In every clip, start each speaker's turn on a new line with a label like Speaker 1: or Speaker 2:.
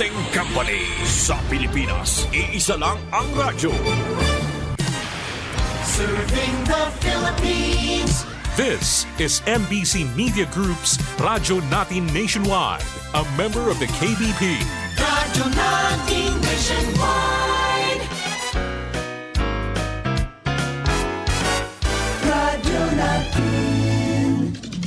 Speaker 1: Broadcasting Company sa Pilipinas. Iisa lang ang radyo.
Speaker 2: Serving the Philippines.
Speaker 3: This is MBC Media Group's Radyo Natin Nationwide, a member of the KBP.
Speaker 2: Radyo Natin Nationwide. Radyo Natin.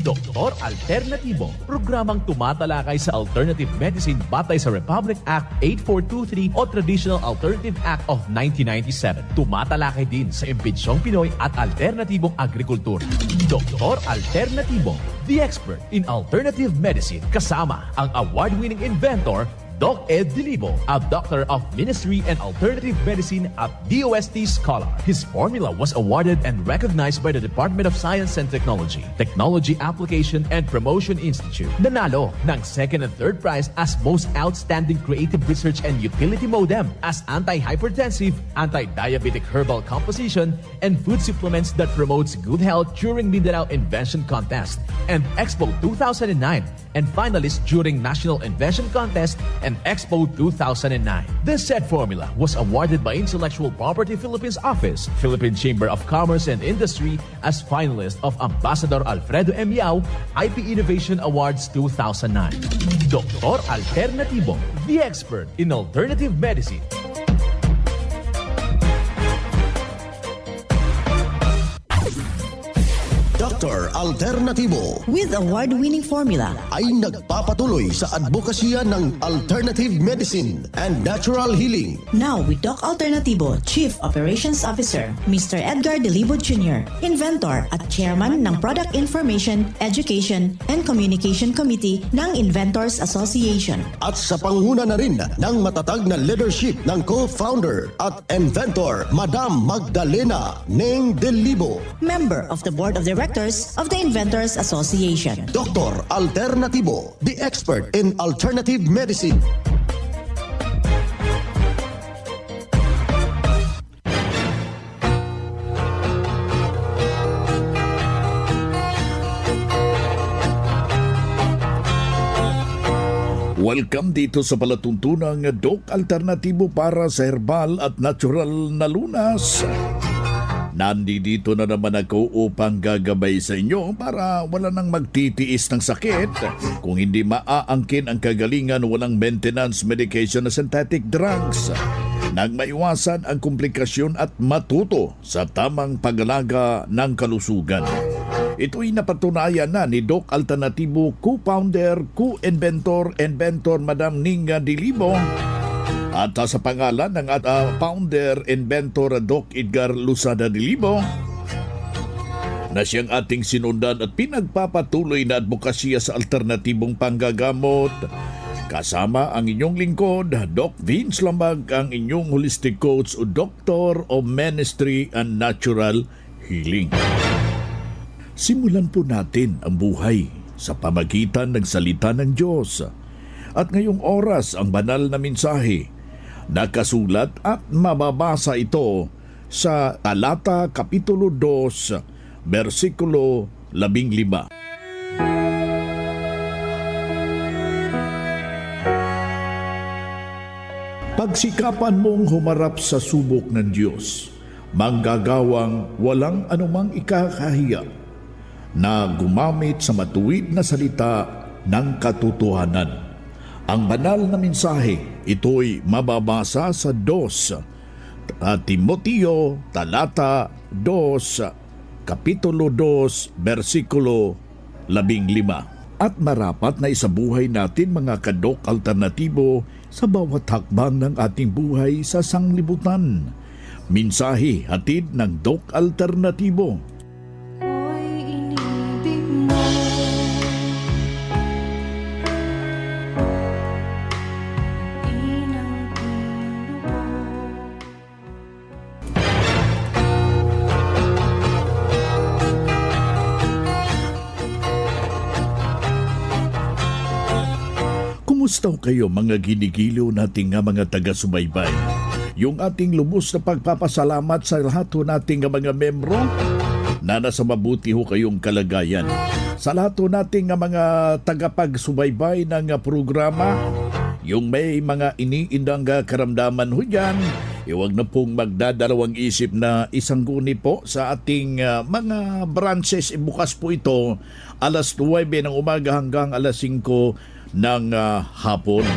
Speaker 4: Doktor Alternatibo, programang tumatalakay sa alternative medicine batay sa Republic Act 8423 o Traditional Alternative Act of 1997. Tumatalakay din sa impinsyong Pinoy at alternatibong agrikultura. Doktor Alternatibo, the expert in alternative medicine, kasama ang award-winning inventor Doc Ed Dilibo, a doctor of ministry and alternative medicine at DOST Scholar. His formula was awarded and recognized by the Department of Science and Technology, Technology Application and Promotion Institute. Nanalo ng second and third prize as Most Outstanding Creative Research and Utility Modem as Anti-Hypertensive, Anti-Diabetic Herbal Composition, and Food Supplements that promotes good health during Mindanao Invention Contest and Expo 2009, and finalist during National Invention Contest and Expo 2009. This said formula was awarded by Intellectual Property Philippines Office, Philippine Chamber of Commerce and Industry as finalist of Ambassador Alfredo M. Yao IP Innovation Awards 2009. Doktor Alternatibo, the expert in alternative medicine.
Speaker 5: Dr. Alternatibo
Speaker 6: with award-winning formula
Speaker 5: ay nagpapatuloy sa advokasya ng alternative medicine and natural healing.
Speaker 6: Now with Doc Alternatibo, Chief Operations Officer, Mr. Edgar Dilibo Jr., Inventor at Chairman ng Product Information, Education and Communication Committee ng Inventors Association.
Speaker 5: At sa panguna na rin ng matatag na leadership ng co-founder at inventor, Madam Magdalena Neng Dilibo.
Speaker 6: Member of the Board of Directors of the Inventors Association.
Speaker 5: Dr. Alternatibo, the expert in alternative medicine.
Speaker 1: Welcome dito sa palatuntunang Doc Alternatibo para sa herbal at natural na lunas. Nandito na naman ako upang gagabay sa inyo para wala nang magtitiis ng sakit. Kung hindi maaangkin ang kagalingan, walang maintenance medication na synthetic drugs. Nang maiwasan ang komplikasyon at matuto sa tamang pag-alaga ng kalusugan. Ito'y napatunayan na ni Doc Alternatibo, co-founder, co-inventor, inventor Madam Ninga Dilibo. At sa pangalan ng founder, inventor Doc Edgar Lusada Dilibo, na siyang ating sinundan at pinagpapatuloy na advokasya sa alternatibong panggagamot. Kasama ang inyong lingkod, Doc Vince Lambag, ang inyong holistic coach o Doctor of Ministry and Natural Healing. Simulan po natin ang buhay sa pamagitan ng salita ng Diyos. At ngayong oras ang banal na mensahe. Nakasulat at mababasa ito sa Talata Kapitulo 2, versikulo 15. Pagsikapan mong humarap sa subok ng Diyos, manggagawang walang anumang ikakahiya, na gumamit sa matuwid na salita ng katotohanan. Ang banal na mensahe, ito'y mababasa sa 2 Timoteo, Talata 2, Kapitulo 2, versikulo 15. At marapat na isabuhay natin mga kadok alternatibo sa bawat hakbang ng ating buhay sa sanglibutan. Mensahe hatid ng Doc Alternatibo. Kumusta kayo mga ginigiliw nating mga taga-subaybay? Yung ating lubos na pagpapasalamat sa lahat nating mga membro na nasa mabuti kayong kalagayan. Sa lahat nating mga tagapagsubaybay ng programa, yung may mga iniindang karamdaman ho dyan, huwag na pong magdadalawang isip na isangguni po sa ating mga branches. Bukas po ito alas 9 ng umaga hanggang alas 5 ng hapon.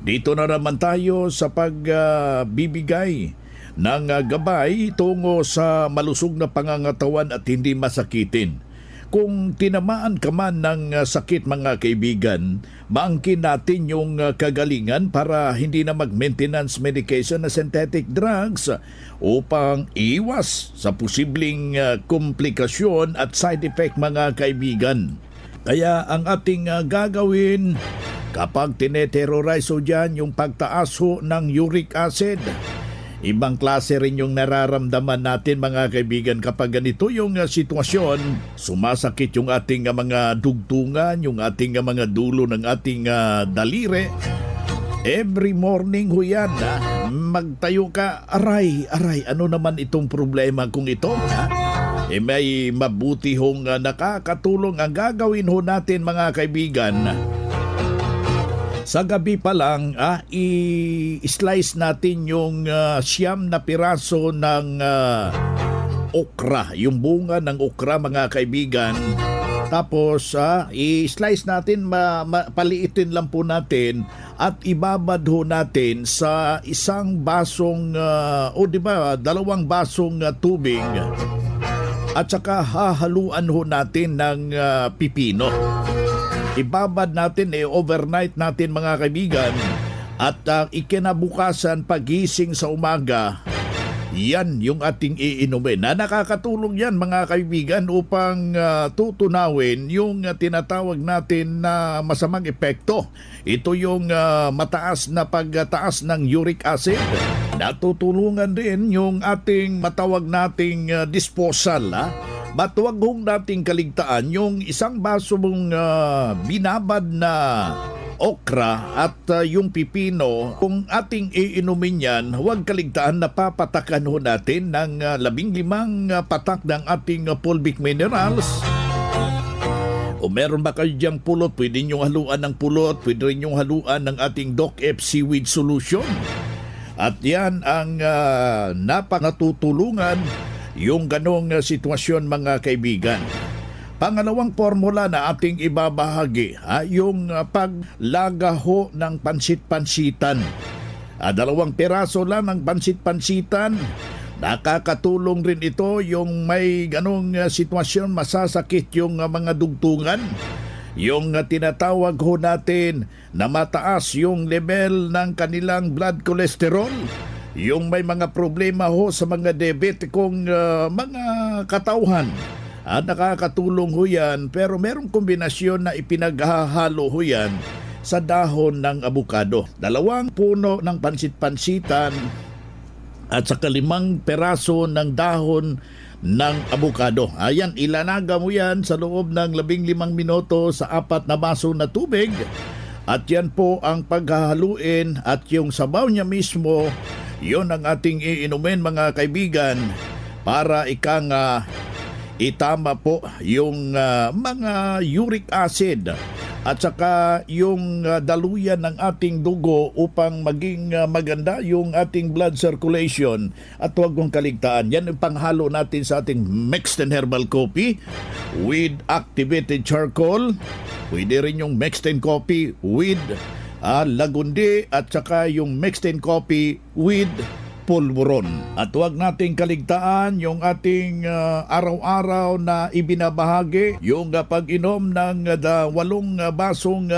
Speaker 1: Dito na naman tayo sa pagbibigay ng gabay tungo sa malusog na pangangatawan at hindi masakitin. Kung tinamaan ka man ng sakit mga kaibigan, maangkin natin yung kagalingan para hindi na mag-maintenance medication na synthetic drugs upang iwas sa posibleng komplikasyon at side effect mga kaibigan. Kaya ang ating gagawin kapag tineterrorize ho dyan yung pagtaas ho ng uric acid, ibang klase rin yung nararamdaman natin mga kaibigan kapag ganito yung sitwasyon. Sumasakit yung ating mga dugtungan, yung ating mga dulo ng ating daliri. Every morning ho yan, magtayo ka, aray, ano naman itong problema kung ito? May mabuti hong nakakatulong ang gagawin ho natin mga kaibigan. Sa gabi pa lang, i-slice natin yung 9 na piraso ng okra, yung bunga ng okra mga kaibigan. Tapos, i-slice natin, paliitin lang po natin at ibabad ho natin sa isang basong, 2 basong tubig. At saka hahaluan ho natin ng pipino. Ibabad natin, overnight natin mga kaibigan. At ikinabukasan pagising sa umaga, yan yung ating iinumin. Na nakakatulong yan mga kaibigan upang tutunawin yung tinatawag natin na masamang epekto. Ito yung mataas na pagtaas ng uric acid. Natutulungan din yung ating matawag nating disposal. But huwag hong nating kaligtaan yung isang baso mong binabad na okra at yung pipino. Kung ating iinumin yan, huwag kaligtaan na papatakan ho natin ng 15 patak ng ating fulvic minerals. O meron ba kayo diyang pulot? Pwede nyo haluan ng pulot, pwede rin nyo haluan ng ating Doc F Seaweed Solution. At yan ang napakatutulungan yung ganong sitwasyon mga kaibigan. Pangalawang formula na ating ibabahagi, yung paglagaho ng pansit-pansitan. 2 piraso lang ng pansit-pansitan. Nakakatulong rin ito yung may ganong sitwasyon, masasakit yung mga dugtungan. Yung tinatawag ho natin na mataas yung level ng kanilang blood cholesterol. Yung may mga problema ho sa mga diabetikong mga katauhan. At nakakatulong ho yan, pero merong kombinasyon na ipinaghahalo ho yan sa dahon ng abukado. 2 puno ng pansit-pansitan at saka 5 peraso ng dahon ng abukado. Ayan, ilanaga mo yan sa loob ng 15 minuto sa 4 na baso na tubig. At yan po ang paghahaluin at yung sabaw niya mismo, yun ang ating iinumin mga kaibigan para itama po yung mga uric acid at saka yung daluyan ng ating dugo upang maging maganda yung ating blood circulation. At huwag mong kaligtaan, yan ang panghalo natin sa ating mixed and herbal coffee with activated charcoal. Pwede rin yung mixed and coffee with lagundi at saka yung mixed in coffee with pulburon. At huwag nating kaligtaan yung ating araw-araw na ibinabahagi, yung pag-inom ng 8 basong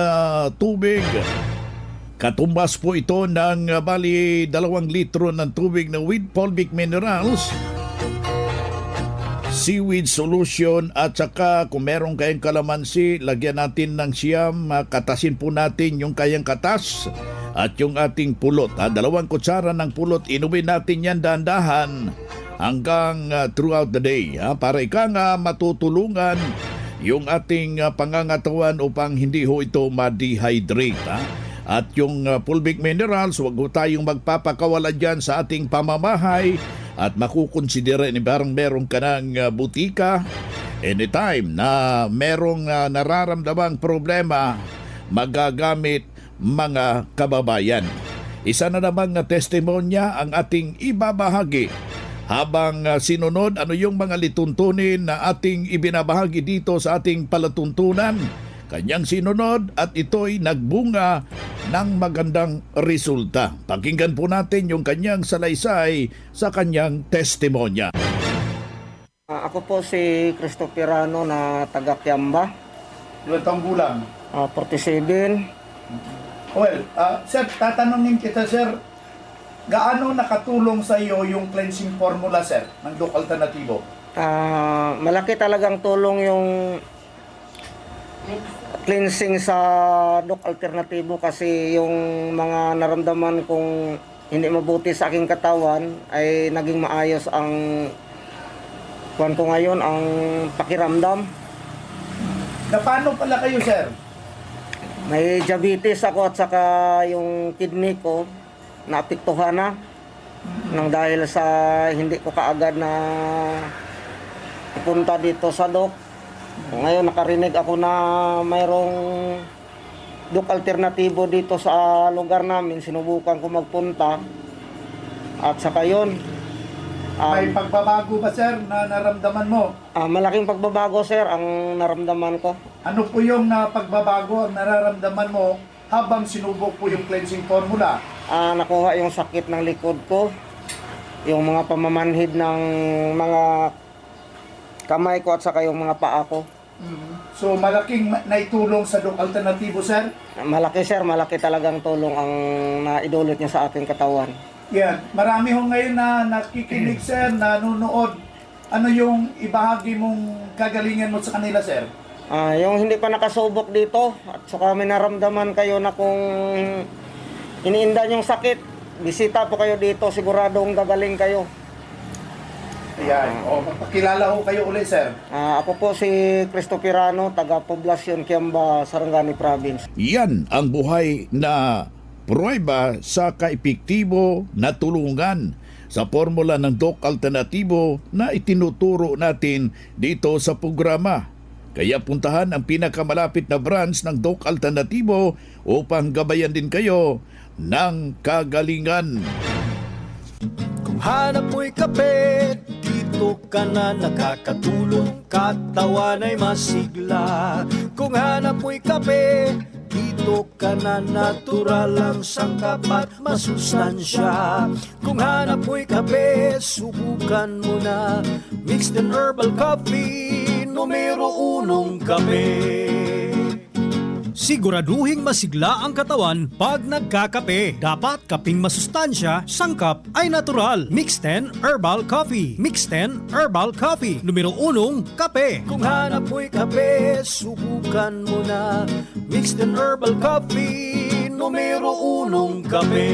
Speaker 1: tubig. Katumbas po ito ng bali 2 litro ng tubig na with fulvic minerals, seaweed solution at saka kung meron kayong kalamansi, lagyan natin ng siyam, katasin po natin yung kayang katas at yung ating pulot. 2 kutsara ng pulot, inumin natin yan dahan-dahan hanggang throughout the day para matutulungan yung ating pangangatawan upang hindi ho ito ma-dehydrate. At yung fulvic minerals, huwag ho tayong magpapakawala dyan sa ating pamamahay. At makukonsidera ni parang meron ka ng butika, anytime na merong nararamdamang problema, magagamit mga kababayan. Isa na namang testimonya ang ating ibabahagi. Habang sinunod, ano yung mga lituntunin na ating ibinabahagi dito sa ating palatuntunan? Kanyang sinunod at ito'y nagbunga ng magandang resulta. Pakinggan po natin yung kanyang salaysay sa kanyang testimonya.
Speaker 7: Ako po si Christopher Ano na taga Kiamba,
Speaker 8: Ilang taong gulang?
Speaker 7: 47.
Speaker 8: Well, sir, tatanungin kita, sir, gaano nakatulong sa iyo yung cleansing formula, sir, ng Doc Alternativo?
Speaker 7: Malaki talagang tulong yung cleansing sa Doc Alternativo kasi yung mga naramdaman kong hindi mabuti sa aking katawan ay naging maayos ang kuwan ko ngayon, ang pakiramdam.
Speaker 8: Na paano pala kayo, sir?
Speaker 7: May diabetes ako at saka yung kidney ko naapektuhan na nang dahil sa hindi ko kaagad na pupunta dito sa Doc. Ngayon nakarinig ako na mayroong Doc Alternativo dito sa lugar namin. Sinubukan ko magpunta at saka yun.
Speaker 8: May pagbabago ba, sir, na naramdaman mo?
Speaker 7: Malaking pagbabago, sir, ang naramdaman ko.
Speaker 8: Ano po yung pagbabago ang nararamdaman mo habang sinubok po yung cleansing formula?
Speaker 7: Nakuha yung sakit ng likod ko, yung mga pamamanhid ng mga kamay ko at saka yung mga paa ko.
Speaker 8: So, malaking naitulong sa Doc Alternativo, sir?
Speaker 7: Malaki, sir, malaki talagang tulong ang naidulot niya sa aking katawan.
Speaker 8: Yan. Marami ho ngayon na nakikinig, sir, nanonood. Ano yung ibahagi mong kagalingan mo sa kanila, sir?
Speaker 7: Yung hindi pa nakasubok dito at saka may naramdaman kayo na kung iniinda yung sakit, bisita po kayo dito, siguradong gagaling kayo.
Speaker 8: Ayan. Pakilala ho kayo ulit, sir.
Speaker 7: Ako po si Christopher Ano, taga Poblacion, Kiamba, Sarangani Province.
Speaker 1: Yan ang buhay na pruweba sa kaepektibo na tulungan sa formula ng Doc Alternativo na itinuturo natin dito sa programa. Kaya puntahan ang pinakamalapit na branch ng Doc Alternativo upang gabayan din kayo ng kagalingan.
Speaker 2: Kung hanap mo'y kape, dito ka na nakakatulong, katawan ay masigla. Kung hanap mo'y kape, dito ka na natural ang sangkap at masustansya. Kung hanap mo'y kape, subukan mo na mixed and herbal coffee, numero 1 kape.
Speaker 9: Siguraduhing masigla ang katawan pag nagkakape. Dapat kaping masustansya, sangkap ay natural. Mixed 10 Herbal Coffee. Mixed 10 Herbal Coffee. Numero 1, kape.
Speaker 2: Kung hanap mo'y kape, subukan mo na mixed and herbal coffee, numero 1 kape.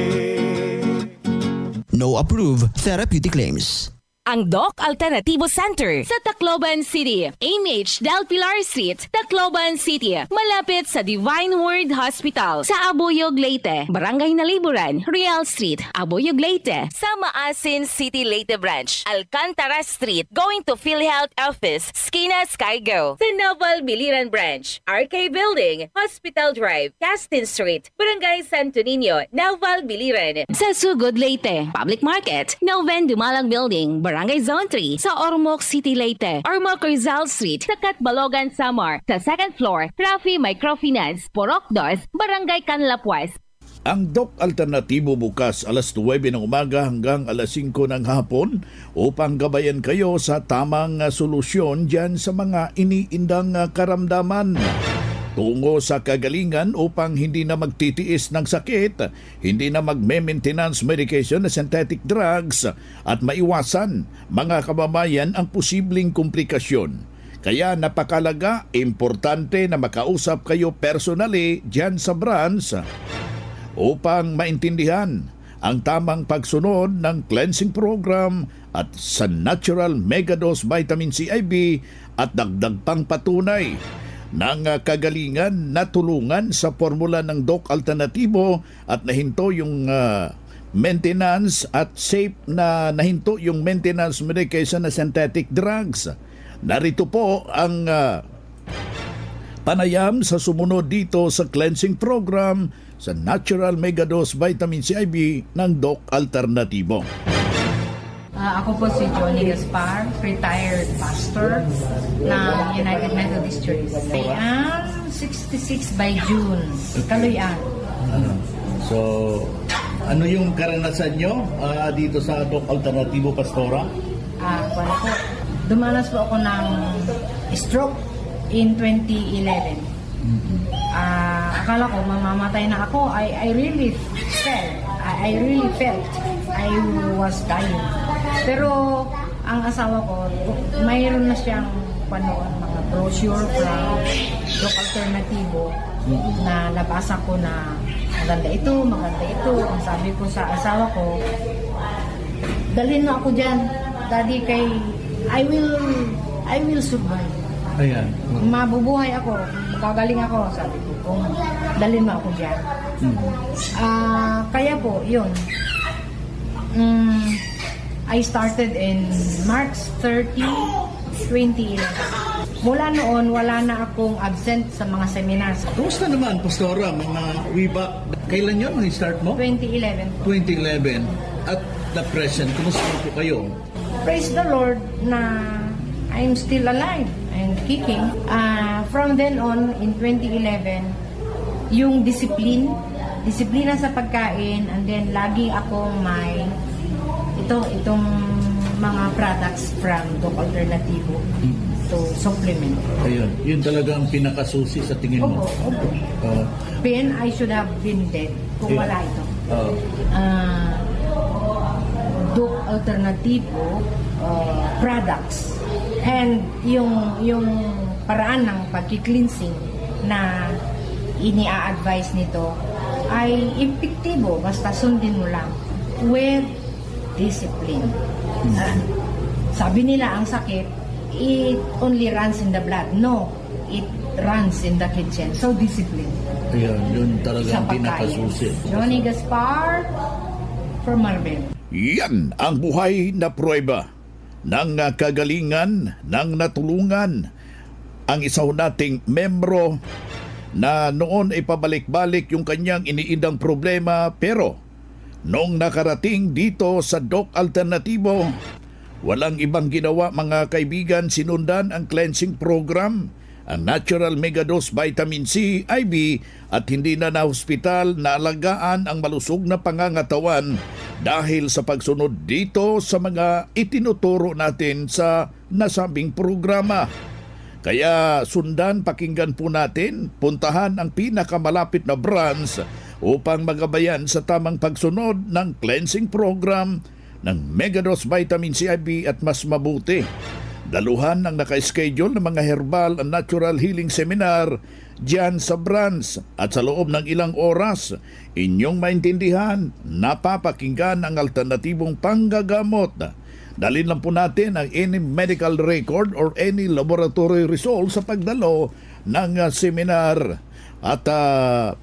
Speaker 10: No approved therapeutic claims.
Speaker 11: Ang Doc Alternativo Center sa Tacloban City, AMH Del Pilar Street, Tacloban City, malapit sa Divine Word Hospital sa Abuyog, Leyte, Barangay Naliburan, Real Street, Abuyog, Leyte, sa Maasin City, Leyte Branch, Alcantara Street, going to PhilHealth Office, Skina Skygo, sa Naval Biliran Branch, RK Building, Hospital Drive, Castin Street, Barangay Santo Niño, Naval Biliran, sa Sugod, Leyte, Public Market, Noven Dumalang Building, Barangay Zone 3 sa Ormoc City, Leyte, Ormoc Rizal Street sa Catbalogan, Samar, sa second floor, Rafi Microfinance, Porok 2, Barangay Canlapuas.
Speaker 1: Ang Doc Alternativo bukas alas 9 ng umaga hanggang alas 5 ng hapon upang gabayan kayo sa tamang solusyon dyan sa mga iniindang karamdaman. Tungo sa kagalingan upang hindi na magtitiis ng sakit, hindi na magme-maintenance medication na synthetic drugs at maiwasan mga kababayan ang posibleng komplikasyon. Kaya napakalaga, importante na makausap kayo personally dyan sa branch upang maintindihan ang tamang pagsunod ng cleansing program at sa natural megadose vitamin C IV at dagdag pang patunay ng kagalingan na tulungan sa formula ng Doc Alternativo at nahinto yung maintenance at safe na nahinto yung maintenance medication na synthetic drugs. Narito po ang panayam sa sumunod dito sa cleansing program sa Natural Megadose Vitamin CIB ng Doc Alternatibo.
Speaker 12: Ako po si Johnny Gaspar, retired pastor ng United Methodist Church. I am 66 by June, Kaloyan.
Speaker 1: So, ano yung karanasan nyo dito sa Doc Alternatibo, Pastora?
Speaker 12: Wala po. Dumanas po ako ng stroke in 2011. Akala ko mamamatay na ako. I really felt I was dying. Pero ang asawa ko, mayroon na siyang panoon mga brochure from Doc Alternatibo na nabasa ko na maganda ito. Ang sabi ko sa asawa ko, dalhin mo ako dyan, Daddy, kay I will survive.
Speaker 1: Ayan.
Speaker 12: Mabubuhay ako, magagaling ako, sabi ko, kung dalhin mo ako dyan. Kaya po, yun. I started in March 30, 2011. Mula noon, wala na akong absent sa mga seminars.
Speaker 1: Kumusta naman, Pastora? Mga kailan yun start mo?
Speaker 12: 2011.
Speaker 1: 2011. At the present, kumusta po kayo?
Speaker 12: Praise the Lord na I'm still alive and kicking. From then on, in 2011, yung disiplina sa pagkain, and then lagi akong may itong mga products from Doc Alternativo to supplement.
Speaker 1: Ayun, yun talaga ang pinakasusi sa tingin mo.
Speaker 12: Opo. Then I should have been dead kung wala ito. Doc Alternativo products and yung paraan ng pagki-cleansing na ini-advise nito ay epektibo basta sundin mo lang with discipline. Sabi nila ang sakit, it only runs in the blood. No, it runs in the kitchen. So discipline.
Speaker 1: Ayun, yun talaga
Speaker 12: Sa
Speaker 1: ang
Speaker 12: pagkain.
Speaker 1: pinakasusi.
Speaker 12: Johnny Gaspar from Marvel.
Speaker 1: Yan ang buhay na pruweba ng kagalingan, ng natulungan ang isa nating membro na noon ay pabalik-balik yung kanyang iniindang problema, pero noong nakarating dito sa Doc Alternatibo, walang ibang ginawa mga kaibigan, sinundan ang cleansing program, ang Natural Megadose Vitamin C, IB, at hindi na hospital na alagaan ang malusog na pangangatawan dahil sa pagsunod dito sa mga itinuturo natin sa nasabing programa. Kaya sundan, pakinggan po natin, puntahan ang pinakamalapit na branch upang magabayan sa tamang pagsunod ng cleansing program ng Megadose Vitamin CIB at mas mabuti. Daluhan ang naka-schedule ng mga herbal and natural healing seminar diyan sa branch at sa loob ng ilang oras, inyong maintindihan, napapakinggan ang alternatibong panggagamot. Dalhin lang po natin ang any medical record or any laboratory result sa pagdalo ng seminar. At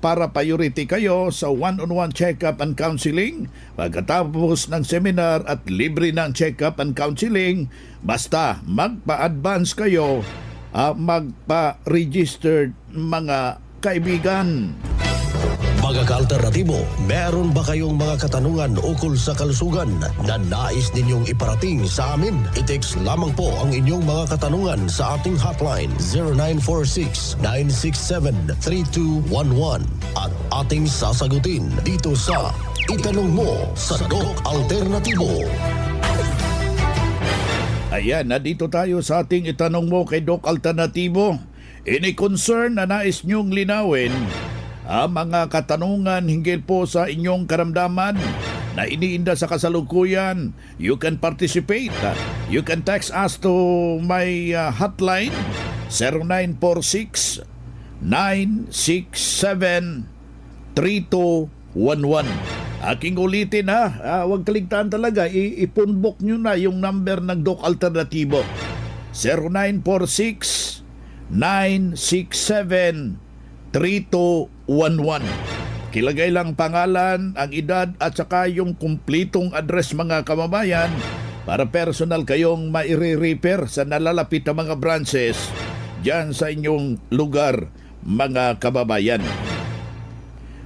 Speaker 1: para priority kayo sa one-on-one check-up and counseling, pagkatapos ng seminar at libre ng check-up and counseling, basta magpa-advance kayo, magpa-registered mga kaibigan.
Speaker 5: Mga ka-alternatibo, meron ba kayong mga katanungan ukol sa kalusugan na nais ninyong iparating sa amin? I-text lamang po ang inyong mga katanungan sa ating hotline 0946-967-3211 at ating sasagutin dito sa Itanong Mo sa Doc Alternatibo.
Speaker 1: Ayan, nandito tayo sa ating Itanong Mo kay Doc Alternatibo. Any concern na nais niyong linawin, mga katanungan hinggil po sa inyong karamdaman na iniinda sa kasalukuyan, you can participate. You can text us to my hotline 0946-967-3211. Aking ulitin huwag kaligtaan talaga, ipunbok nyo na yung number ng Doc Alternatibo 0946-967-3211. Kilagay lang pangalan, ang edad at saka yung kumplitong address mga kababayan para personal kayong maire-repair sa nalalapit na mga branches dyan sa inyong lugar mga kababayan.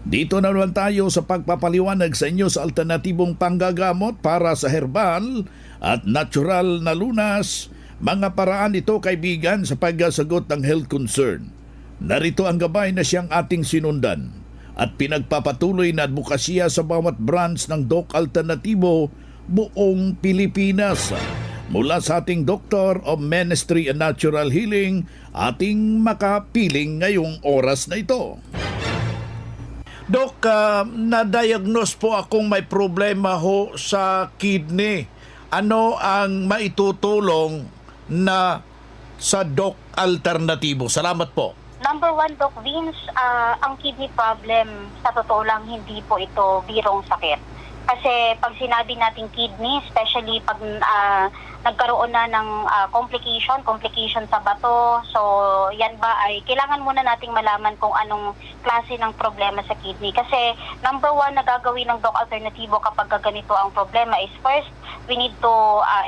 Speaker 1: Dito na naman tayo sa pagpapaliwanag sa inyo sa alternatibong panggagamot para sa herbal at natural na lunas. Mga paraan ito, kaibigan, sa pagsagot ng health concern. Narito ang gabay na siyang ating sinundan at pinagpapatuloy na advokasya sa bawat branch ng Doc Alternatibo buong Pilipinas. Mula sa ating Doctor of Ministry and Natural Healing, ating makapiling ngayong oras na ito.
Speaker 13: Dok, na-diagnose po akong may problema ho sa kidney. Ano ang maitutulong na sa Doc Alternatibo? Salamat po.
Speaker 14: Number one, Doc Vince, ang kidney problem, sa totoo lang, hindi po ito birong sakit. Kasi pag sinabi natin kidney, especially pag nagkaroon na ng complication sa bato, so yan ba ay kailangan muna nating malaman kung anong klase ng problema sa kidney. Kasi number one na gagawin ng Doc Alternatibo kapag ganito ang problema is first, we need to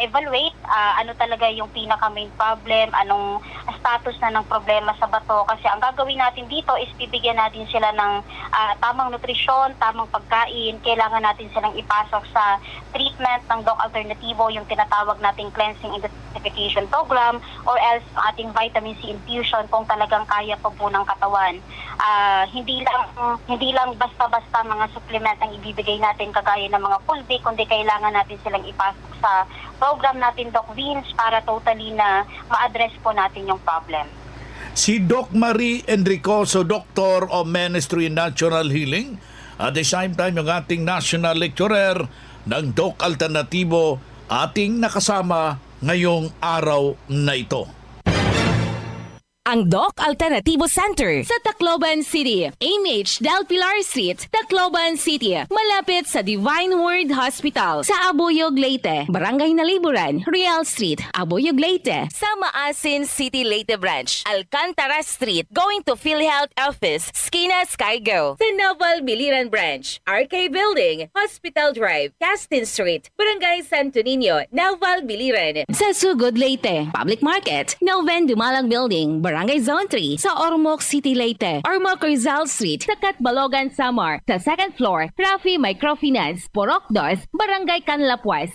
Speaker 14: evaluate ano talaga yung pinaka-main problem, anong status na ng problema sa bato. Kasi ang gagawin natin dito is bibigyan natin sila ng tamang nutrisyon, tamang pagkain. Kailangan natin silang ipasok sa treatment ng Doc Alternatibo, yung tinatawag nating cleansing and detoxification program, or else ating vitamin C infusion kung talagang kaya po ng katawan. Hindi lang basta-basta mga supplement ang ibibigay natin kagaya ng mga full day, kundi kailangan natin silang ipasok sa program natin, Doc Vince, para totally na ma-address po natin yung problem.
Speaker 1: Si Doc Marie Enricoso, Doctor of Ministry and Natural Healing, at the same time yung ating national lecturer ng Doc Alternatibo, ating nakasama ngayong araw na ito.
Speaker 11: Ang Doc Alternatibo Center sa Tacloban City, AMH Del Pilar Street, Tacloban City, malapit sa Divine Word Hospital sa Abuyog, Leyte, Barangay Naliburan, Real Street, Abuyog, Leyte, sa Maasin City, Leyte Branch, Alcantara Street, going to PhilHealth Office, Skina Skygo, sa Naval Biliran Branch, RK Building, Hospital Drive, Castin Street, Barangay Santo Niño, Naval Biliran, sa Sugod, Leyte, Public Market, Noven Dumalang Building, Barangay Zone 3 sa Ormoc City, Leyte. Ormoc Rizal Street sa Catbalogan, Samar. Sa second floor, Rafi Microfinance, Porok 2, Barangay Canlapuas.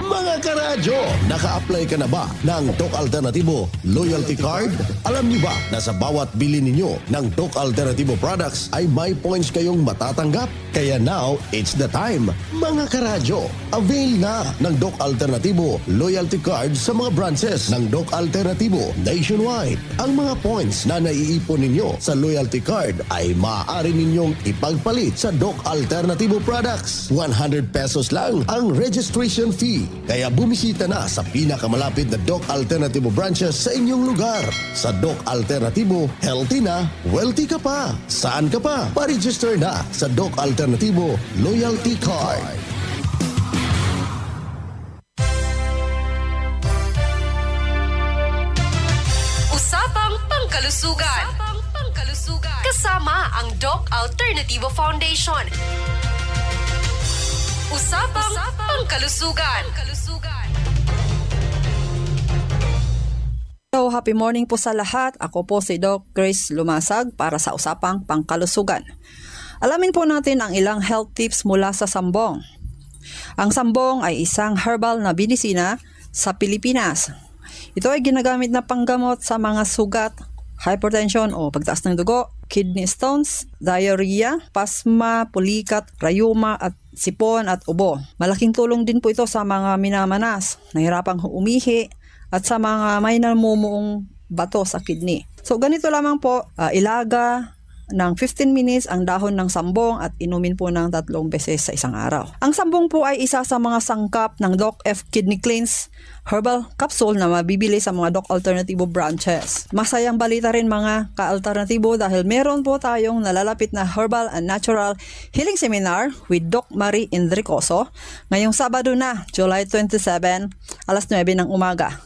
Speaker 5: Mga karadyo, naka-apply ka na ba ng Doc Alternatibo Loyalty Card? Alam niyo ba na sa bawat bili ninyo ng Doc Alternatibo products ay may points kayong matatanggap? Kaya now, it's the time. Mga karadyo, avail na ng Doc Alternatibo Loyalty Card sa mga branches ng Doc Alternatibo nationwide. Ang mga points na naiipon ninyo sa Loyalty Card ay maaari ninyong ipagpalit sa Doc Alternatibo products. 100 pesos lang ang registration fee. Kaya bumisita na sa pinakamalapit na Doc Alternatibo branches sa inyong lugar. Sa Doc Alternatibo, healthy na, wealthy ka pa. Saan ka pa? Pa-register na sa Doc Alternatibo Loyalty Card.
Speaker 15: Usapang Pangkalusugan. Kasama ang Doc Alternatibo Foundation. Usapang Pangkalusugan.
Speaker 16: So, happy morning po sa lahat. Ako po si Doc Grace Lumasag para sa Usapang Pangkalusugan. Alamin po natin ang ilang health tips mula sa sambong. Ang sambong ay isang herbal na binisina sa Pilipinas. Ito ay ginagamit na panggamot sa mga sugat, hypertension o pagtaas ng dugo, kidney stones, diarrhea, pasma, pulikat, rayuma at sipon at ubo. Malaking tulong din po ito sa mga minamanas, nahirapang umihi at sa mga may namumuong bato sa kidney. So ganito lamang po, ilaga ng 15 minutes ang dahon ng sambong at inumin po ng 3 beses sa isang araw. Ang sambong po ay isa sa mga sangkap ng Doc F Kidney Cleanse herbal capsule na mabibili sa mga Doc Alternatibo branches. Masayang balita rin mga ka-alternatibo dahil meron po tayong nalalapit na herbal and natural healing seminar with Doc Marie Enricoso ngayong Sabado na, July 27, alas 9 ng umaga.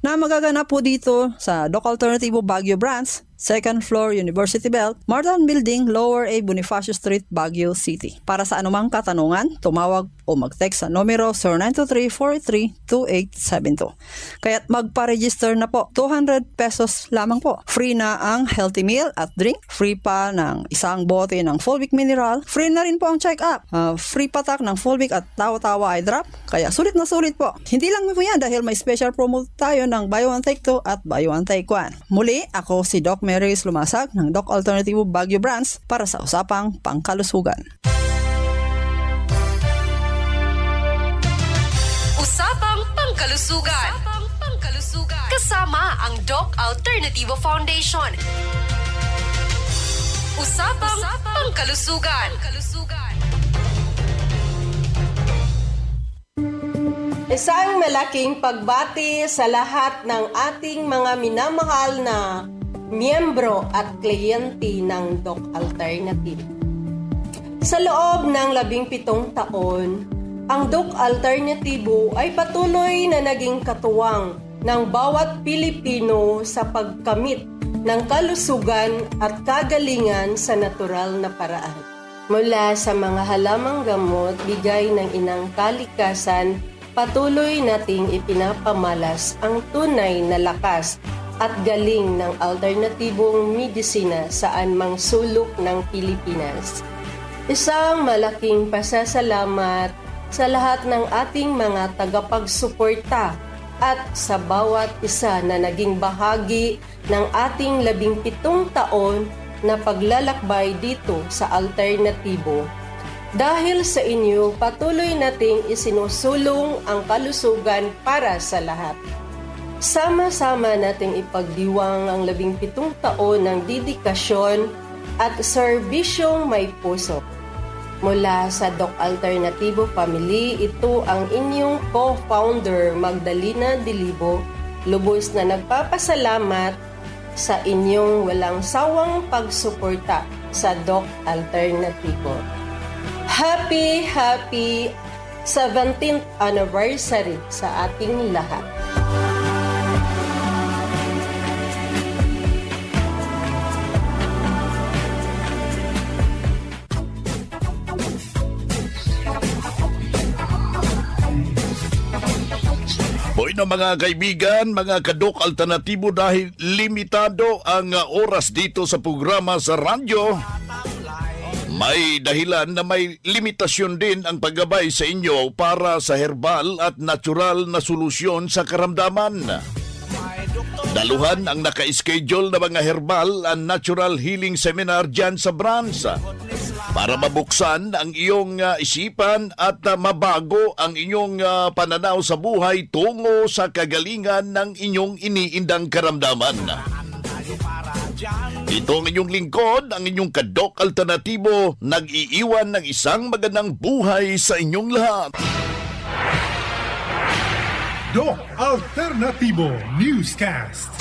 Speaker 16: Na magaganap po dito sa Doc Alternatibo Baguio Branch 2nd floor, University Belt, Martin Building, Lower A, Bonifacio Street, Baguio City. Para sa anumang katanungan, tumawag o mag-text sa numero 0923-432872. Kaya't magpa-register na po. 200 pesos lamang po. Free na ang healthy meal at drink. Free pa ng isang bote ng Fulvic Mineral. Free na rin po ang check-up. Free patak ng Fulvic at Tawa-Tawa Eye Drop. Kaya sulit na sulit po. Hindi lang po yan dahil may special promo tayo ng Buy One Take 2 at Buy One Take 1. Muli, ako si Doc Marys Lumasag ng Doc Alternativo Baguio Branch para sa Usapang Pangkalusugan.
Speaker 15: Usapang Pangkalusugan. Kasama ang Doc Alternativo Foundation. Usapang Pangkalusugan.
Speaker 17: Isang malaking pagbati sa lahat ng ating mga minamahal na miyembro at kliyente ng Doc Alternative. Sa loob ng 17 taon, ang Doc Alternativo ay patuloy na naging katuwang ng bawat Pilipino sa pagkamit ng kalusugan at kagalingan sa natural na paraan. Mula sa mga halamang gamot, bigay ng inang kalikasan, patuloy nating ipinapamalas ang tunay na lakas at galing ng alternatibong medisina saan mang sulok ng Pilipinas. Isang malaking pasasalamat sa lahat ng ating mga tagapagsuporta at sa bawat isa na naging bahagi ng ating 17 taon na paglalakbay dito sa Alternatibo. Dahil sa inyo, patuloy nating isinusulong ang kalusugan para sa lahat. Sama-sama nating ipagdiwang ang 17 taon ng dedikasyon at serbisyong may puso. Mula sa Doc Alternativo Family, ito ang inyong co-founder Magdalena Dilibo, lubos na nagpapasalamat sa inyong walang sawang pagsuporta sa Doc Alternativo. Happy 17th anniversary sa ating lahat.
Speaker 1: Boy na mga kaibigan, mga kadok alternatibo, dahil limitado ang oras dito sa programa sa radyo, may dahilan na may limitasyon din ang paggabay sa inyo para sa herbal at natural na solusyon sa karamdaman. Daluhan ang naka-schedule na mga herbal and natural healing seminar dyan sa branch para mabuksan ang iyong isipan at mabago ang inyong pananaw sa buhay tungo sa kagalingan ng inyong iniindang karamdaman. Ito ang inyong lingkod, ang inyong kadok alternatibo, nag-iiwan ng isang magandang buhay sa inyong lahat.
Speaker 18: Doc Alternativo Newscast.